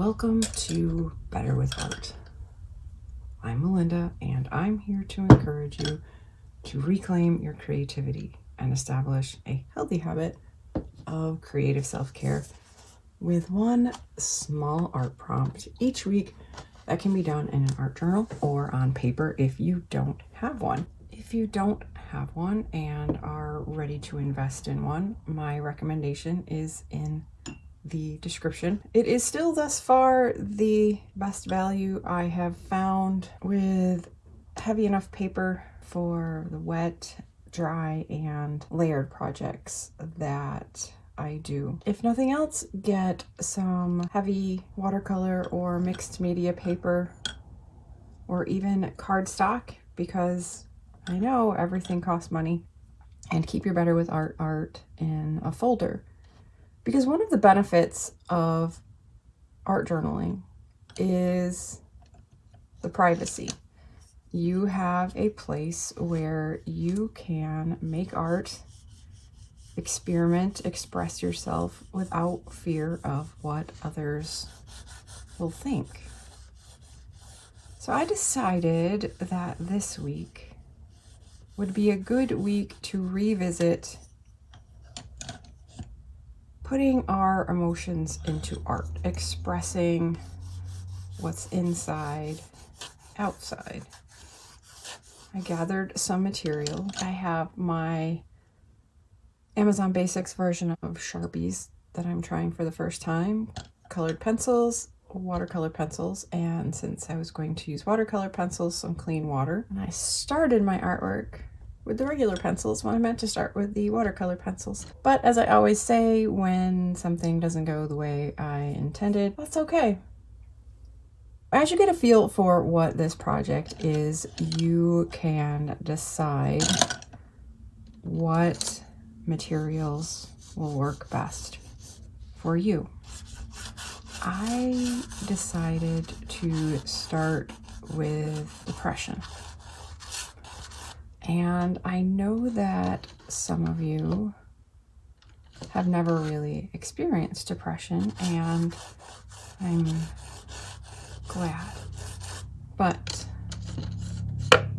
Welcome to Better with Art. I'm Melinda, and I'm here to encourage you to reclaim your creativity and establish a healthy habit of creative self-care with one small art prompt each week that can be done in an art journal or on paper if you don't have one. If you don't have one and are ready to invest in one, my recommendation is in the description. It is still thus far the best value I have found, with heavy enough paper for the wet, dry, and layered projects that I do. If nothing else, get some heavy watercolor or mixed media paper or even cardstock, because I know everything costs money, and keep your Better with art in a folder. Because one of the benefits of art journaling is the privacy. You have a place where you can make art, experiment, express yourself without fear of what others will think. So I decided that this week would be a good week to revisit putting our emotions into art, expressing what's inside, outside. I gathered some material. I have my Amazon Basics version of Sharpies that I'm trying for the first time, colored pencils, watercolor pencils, and since I was going to use watercolor pencils, some clean water. And I started my artwork with the regular pencils when I meant to start with the watercolor pencils. But as I always say, when something doesn't go the way I intended, that's okay. As you get a feel for what this project is, you can decide what materials will work best for you. I decided to start with depression. And I know that some of you have never really experienced depression, and I'm glad. But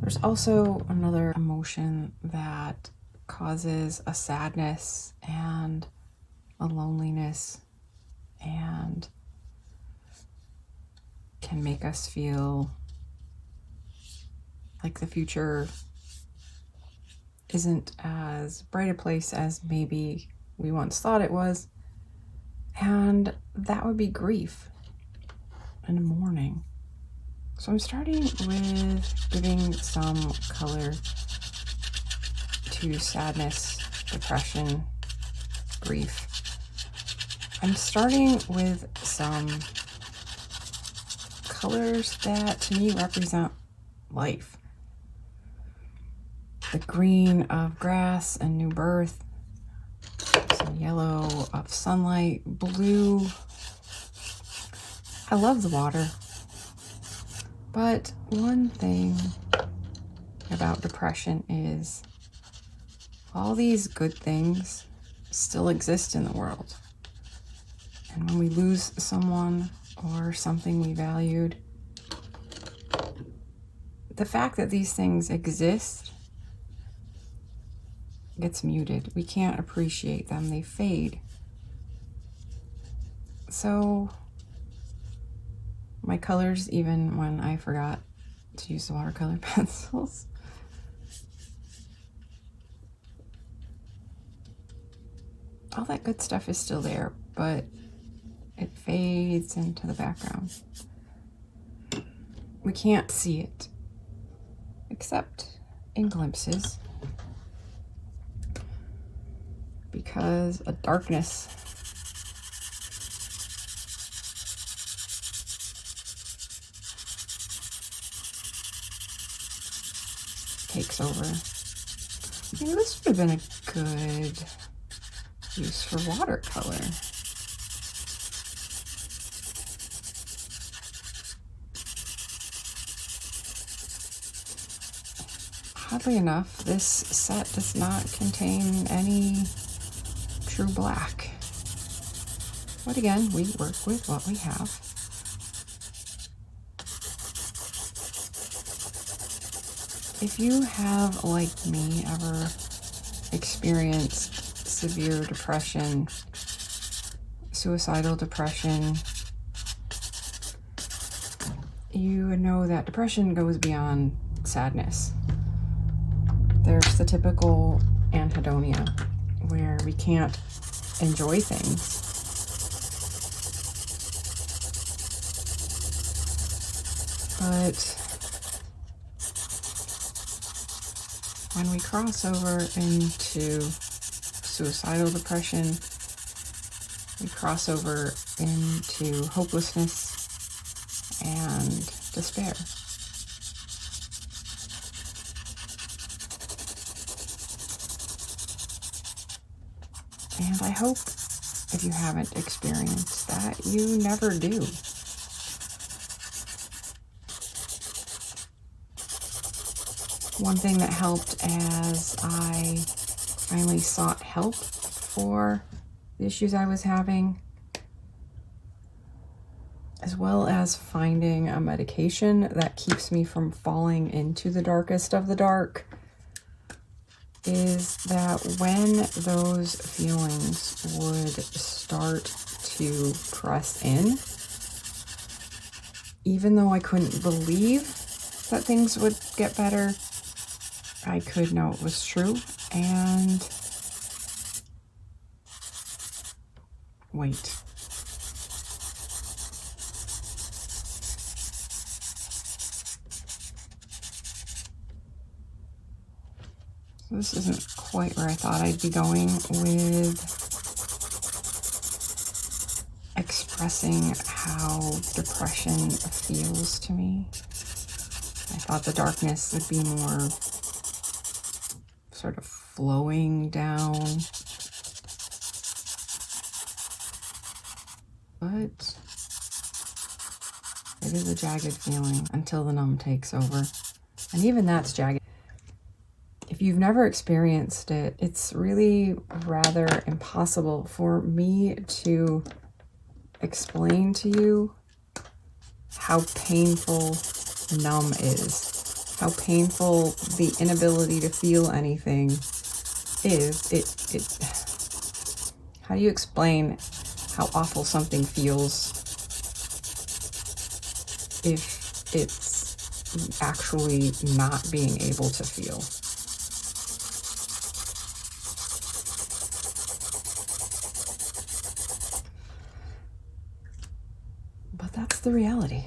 there's also another emotion that causes a sadness and a loneliness and can make us feel like the future isn't as bright a place as maybe we once thought it was, and that would be grief and mourning. So I'm starting with giving some color to sadness, depression, grief. I'm starting with some colors that to me represent life. The green of grass and new birth, some yellow of sunlight, blue. I love the water. But one thing about depression is all these good things still exist in the world. And when we lose someone or something we valued, the fact that these things exist gets muted. We can't appreciate them. They fade. So my colors, even when I forgot to use the watercolor pencils, all that good stuff is still there, but it fades into the background. We can't see it except in glimpses, because a darkness takes over. Maybe this would have been a good use for watercolor. Oddly enough, this set does not contain any true black. But again, we work with what we have. If you have, like me, ever experienced severe depression, suicidal depression, you know that depression goes beyond sadness. There's the typical anhedonia, where we can't enjoy things. But when we cross over into suicidal depression, we cross over into hopelessness and despair. And I hope, if you haven't experienced that, you never do. One thing that helped as I finally sought help for the issues I was having, as well as finding a medication that keeps me from falling into the darkest of the dark, is that when those feelings would start to press in, even though I couldn't believe that things would get better, I could know it was true. And wait. This isn't quite where I thought I'd be going with expressing how depression feels to me. I thought the darkness would be more sort of flowing down, but it is a jagged feeling until the numb takes over, and even that's jagged. If you've never experienced it, it's really rather impossible for me to explain to you how painful numb is. How painful the inability to feel anything is. How do you explain how awful something feels if it's actually not being able to feel? But that's the reality.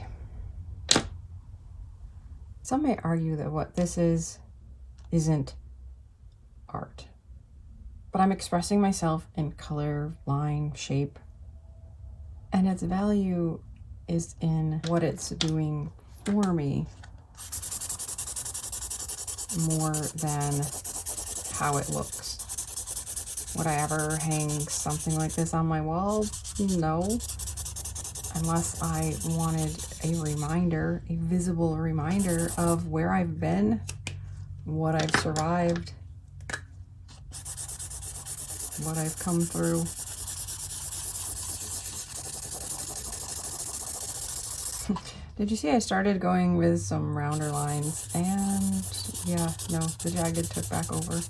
Some may argue that what this isn't art, but I'm expressing myself in color, line, shape, and its value is in what it's doing for me more than how it looks. Would I ever hang something like this on my wall? No. Unless I wanted a reminder, a visible reminder of where I've been, what I've survived, what I've come through. Did you see I started going with some rounder lines? And yeah, no, the jagged took back over.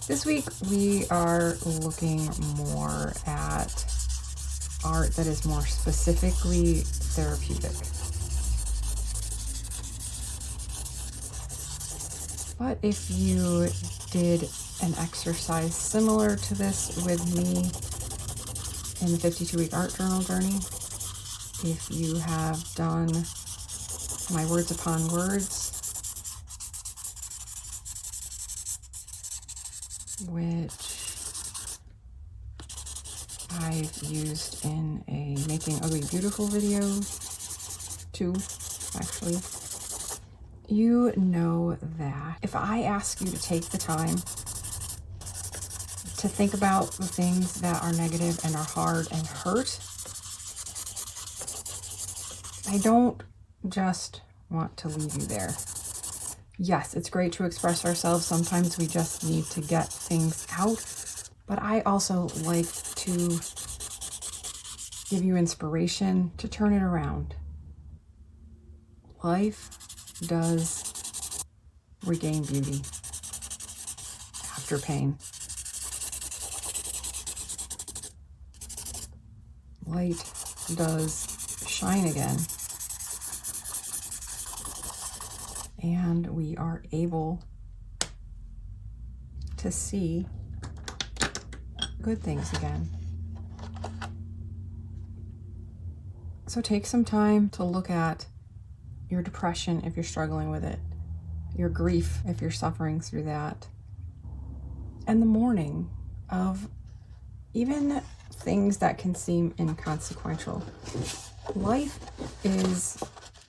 This week we are looking more at art that is more specifically therapeutic. But if you did an exercise similar to this with me in the 52-week art journal journey, if you have done my words upon words, which I've used in a Making Ugly Beautiful video, 2 actually, you know that if I ask you to take the time to think about the things that are negative and are hard and hurt, I don't just want to leave you there. Yes, it's great to express ourselves. Sometimes we just need to get things out. But I also like to give you inspiration to turn it around. Life does regain beauty after pain. Light does shine again. And we are able to see good things again. So take some time to look at your depression if you're struggling with it, your grief if you're suffering through that, and the mourning of even things that can seem inconsequential. Life is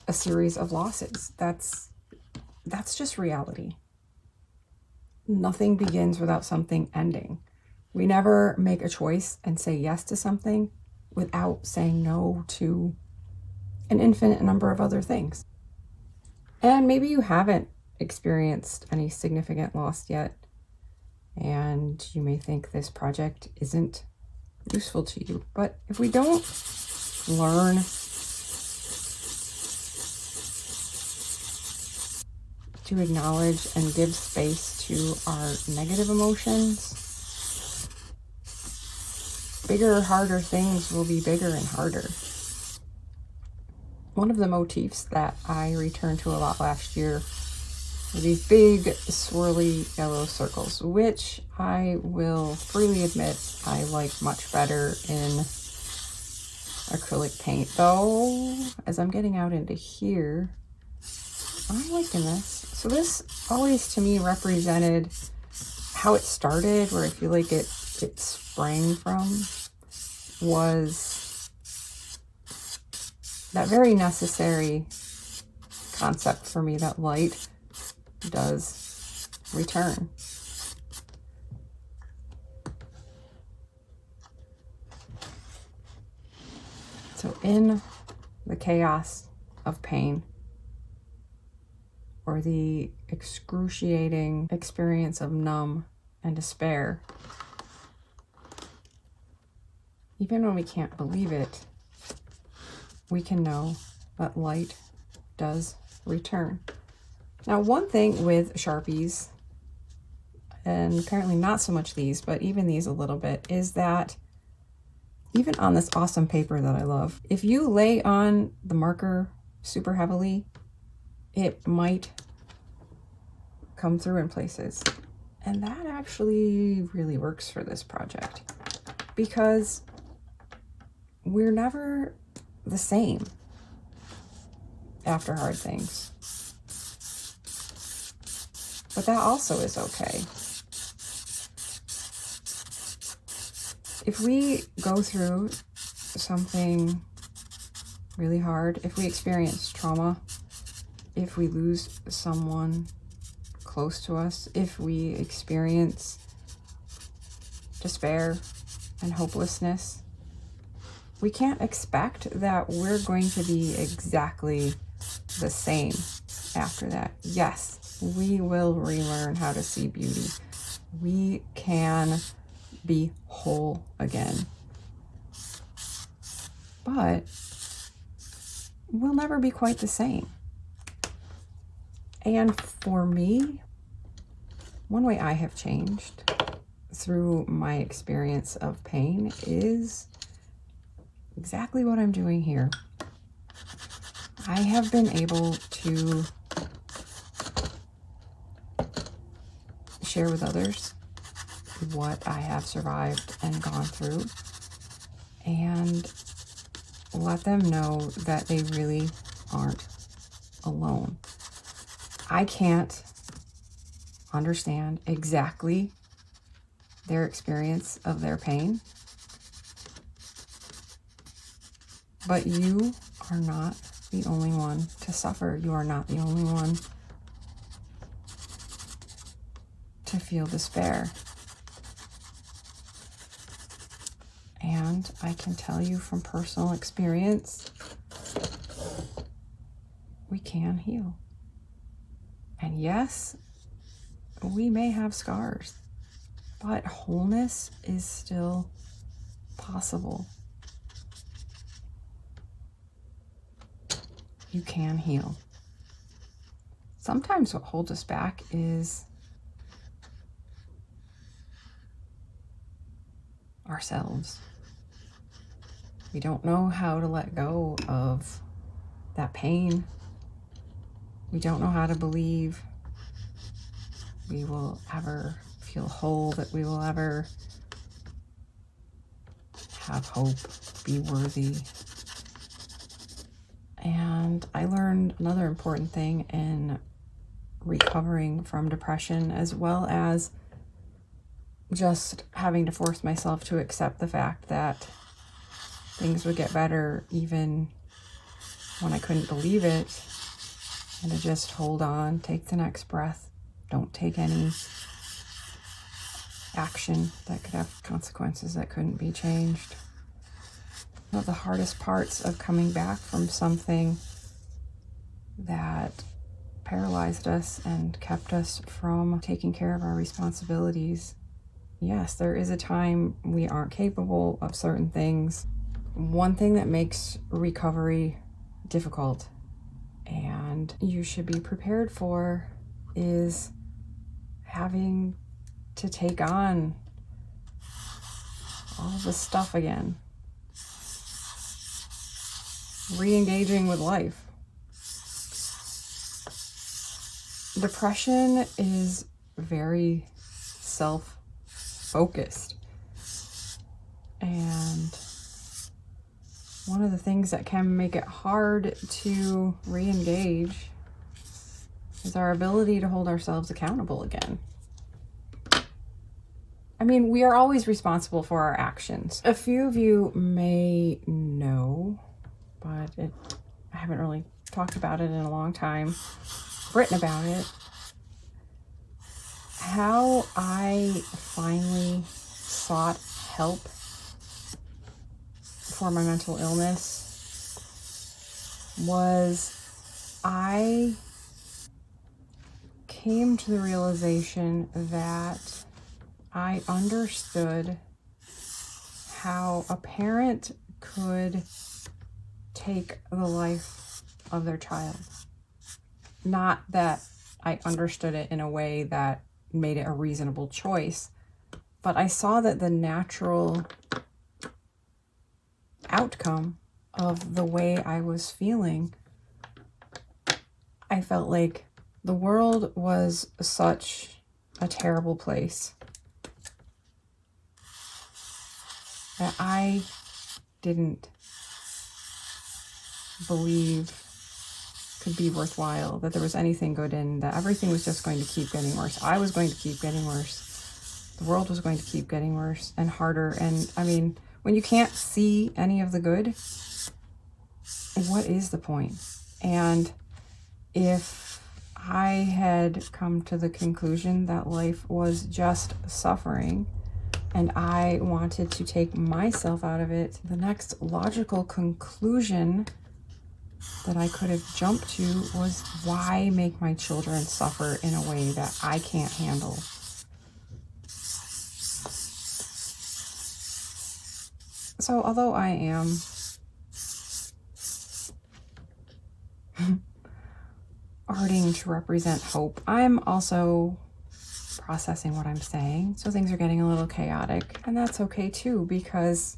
a series of losses. That's just reality. Nothing begins without something ending. We never make a choice and say yes to something without saying no to an infinite number of other things. And maybe you haven't experienced any significant loss yet, and you may think this project isn't useful to you. But if we don't learn to acknowledge and give space to our negative emotions, bigger, harder things will be bigger and harder. One of the motifs that I returned to a lot last year were these big, swirly yellow circles, which I will freely admit I like much better in acrylic paint. Though, as I'm getting out into here, I'm liking this. So this always to me represented how it started, where I feel like it sprang from, was that very necessary concept for me that light does return. So in the chaos of pain, or the excruciating experience of numb and despair, even when we can't believe it, we can know that light does return. Now, one thing with Sharpies, and apparently not so much these, but even these a little bit, is that even on this awesome paper that I love, if you lay on the marker super heavily, it might come through in places. And that actually really works for this project, because we're never the same after hard things. But that also is okay. If we go through something really hard, if we experience trauma, if we lose someone close to us, if we experience despair and hopelessness, we can't expect that we're going to be exactly the same after that. Yes, we will relearn how to see beauty. We can be whole again. But we'll never be quite the same. And for me, one way I have changed through my experience of pain is exactly what I'm doing here. I have been able to share with others what I have survived and gone through, and let them know that they really aren't alone. I can't understand exactly their experience of their pain, but you are not the only one to suffer. You are not the only one to feel despair. And I can tell you from personal experience, we can heal. And yes, we may have scars, but wholeness is still possible. You can heal. sometimes what holds us back is ourselves. We don't know how to let go of that pain. We don't know how to believe we will ever feel whole, that we will ever have hope, be worthy. And I learned another important thing in recovering from depression, as well as just having to force myself to accept the fact that things would get better even when I couldn't believe it, and to just hold on, take the next breath, don't take any action that could have consequences that couldn't be changed. One of the hardest parts of coming back from something that paralyzed us and kept us from taking care of our responsibilities. Yes, there is a time we aren't capable of certain things. One thing that makes recovery difficult and you should be prepared for is having to take on all the stuff again. Re-engaging with life. Depression is very self-focused. And one of the things that can make it hard to re-engage is our ability to hold ourselves accountable again. I mean, we are always responsible for our actions. A few of you may know, but I haven't really talked about it in a long time, written about it, how I finally sought help for my mental illness was I came to the realization that I understood how a parent could take the life of their child. Not that I understood it in a way that made it a reasonable choice, but I saw that the natural outcome of the way I was feeling, I felt like the world was such a terrible place that I didn't believe could be worthwhile, that there was anything good in, that everything was just going to keep getting worse. I was going to keep getting worse. The world was going to keep getting worse and harder. And I mean, when you can't see any of the good, what is the point? And if I had come to the conclusion that life was just suffering and I wanted to take myself out of it, the next logical conclusion that I could have jumped to was, why make my children suffer in a way that I can't handle? So although I am arting to represent hope, I'm also processing what I'm saying. So things are getting a little chaotic, and that's okay too, because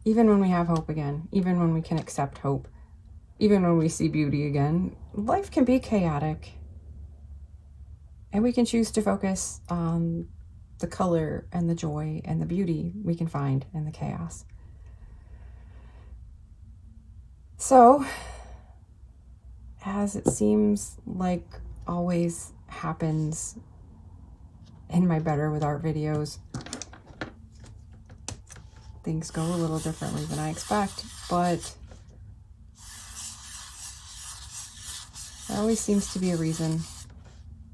even when we have hope again, even when we can accept hope, even when we see beauty again, life can be chaotic. And we can choose to focus on the color and the joy and the beauty we can find in the chaos. So, as it seems like always happens in my Better with Art videos, things go a little differently than I expect, but there always seems to be a reason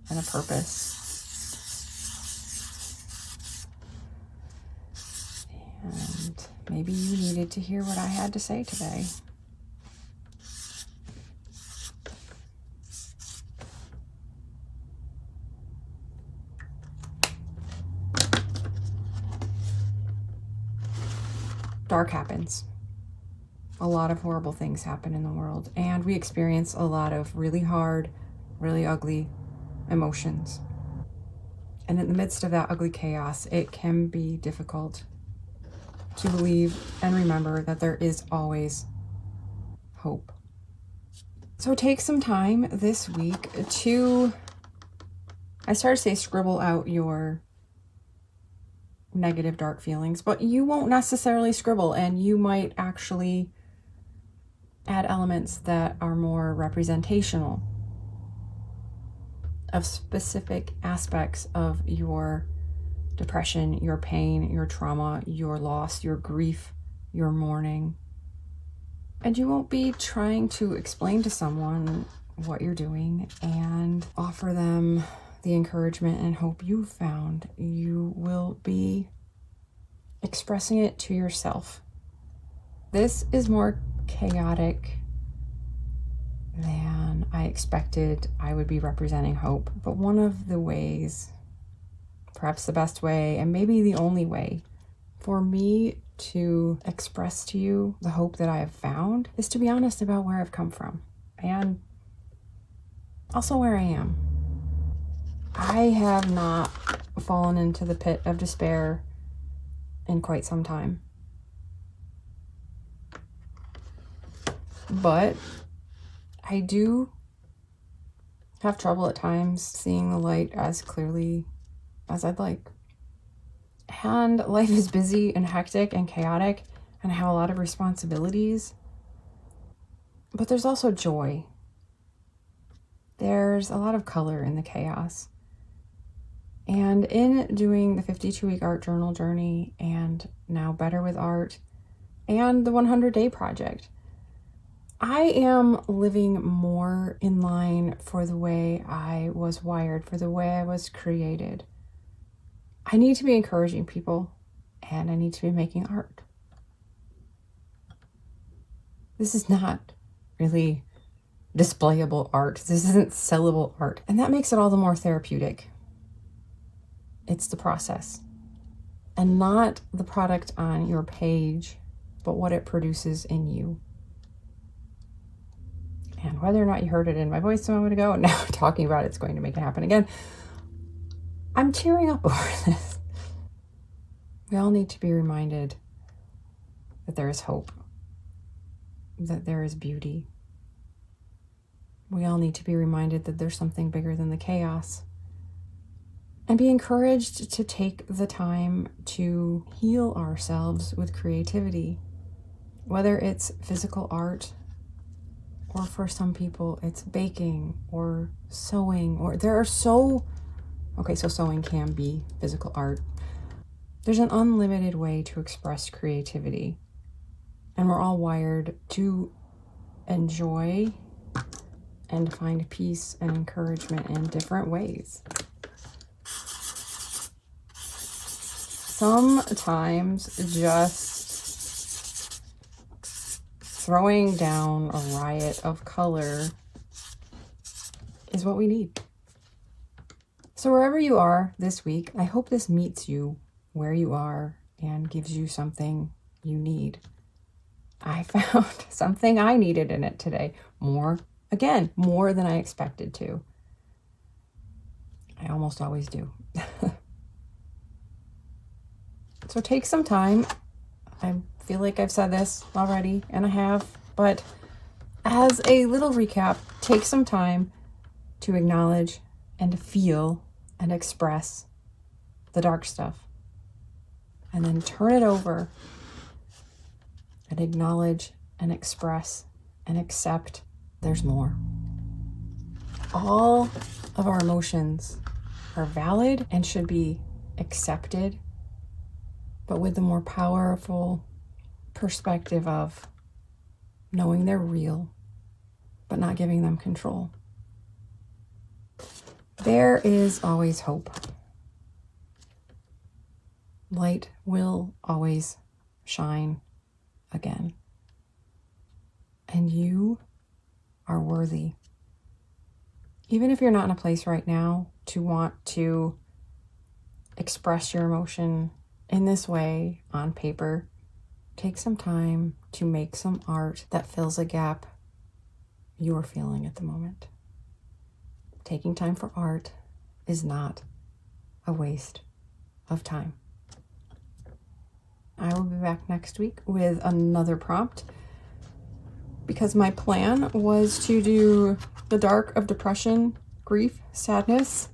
and a purpose. And maybe you needed to hear what I had to say today. Dark happens. A lot of horrible things happen in the world, and we experience a lot of really hard, really ugly emotions. And in the midst of that ugly chaos, it can be difficult to believe and remember that there is always hope. So take some time this week to, I started to say scribble out your negative, dark feelings, but you won't necessarily scribble, and you might actually add elements that are more representational of specific aspects of your depression, your pain, your trauma, your loss, your grief, your mourning. And you won't be trying to explain to someone what you're doing and offer them the encouragement and hope you've found. You will be expressing it to yourself. This is more chaotic than I expected I would be representing hope. But one of the ways, perhaps the best way, and maybe the only way for me to express to you the hope that I have found is to be honest about where I've come from and also where I am. I have not fallen into the pit of despair in quite some time. But I do have trouble at times seeing the light as clearly as I'd like. And life is busy and hectic and chaotic, and I have a lot of responsibilities. But there's also joy. There's a lot of color in the chaos. And in doing the 52-week art journal journey, and now Better with Art, and the 100-day project, I am living more in line for the way I was wired, for the way I was created. I need to be encouraging people, and I need to be making art. This is not really displayable art. This isn't sellable art. And that makes it all the more therapeutic. It's the process, and not the product on your page, but what it produces in you. And whether or not you heard it in my voice a moment ago, and now talking about it's going to make it happen again, I'm tearing up over this. We all need to be reminded that there is hope, that there is beauty. We all need to be reminded that there's something bigger than the chaos, and be encouraged to take the time to heal ourselves with creativity, whether it's physical art, or for some people it's baking or sewing, or so sewing can be physical art. There's an unlimited way to express creativity, and we're all wired to enjoy and find peace and encouragement in different ways. Sometimes just throwing down a riot of color is what we need. So wherever you are this week, I hope this meets you where you are and gives you something you need. I found something I needed in it today. More than I expected to. I almost always do. So take some time. I feel like I've said this already, and I have, but as a little recap, take some time to acknowledge and to feel and express the dark stuff. And then turn it over and acknowledge and express and accept there's more. All of our emotions are valid and should be accepted, but with the more powerful perspective of knowing they're real, but not giving them control. There is always hope. Light will always shine again. And you are worthy. Even if you're not in a place right now to want to express your emotion in this way on paper, take some time to make some art that fills a gap you're feeling at the moment. taking time for art is not a waste of time. I will be back next week with another prompt, because my plan was to do the dark of depression, grief, sadness,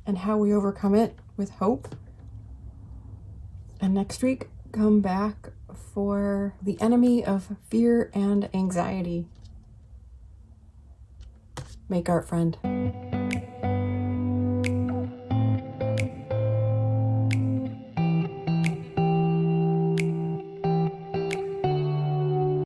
and how we overcome it with hope. And next week, come back for the enemy of fear and anxiety. Make art, friend.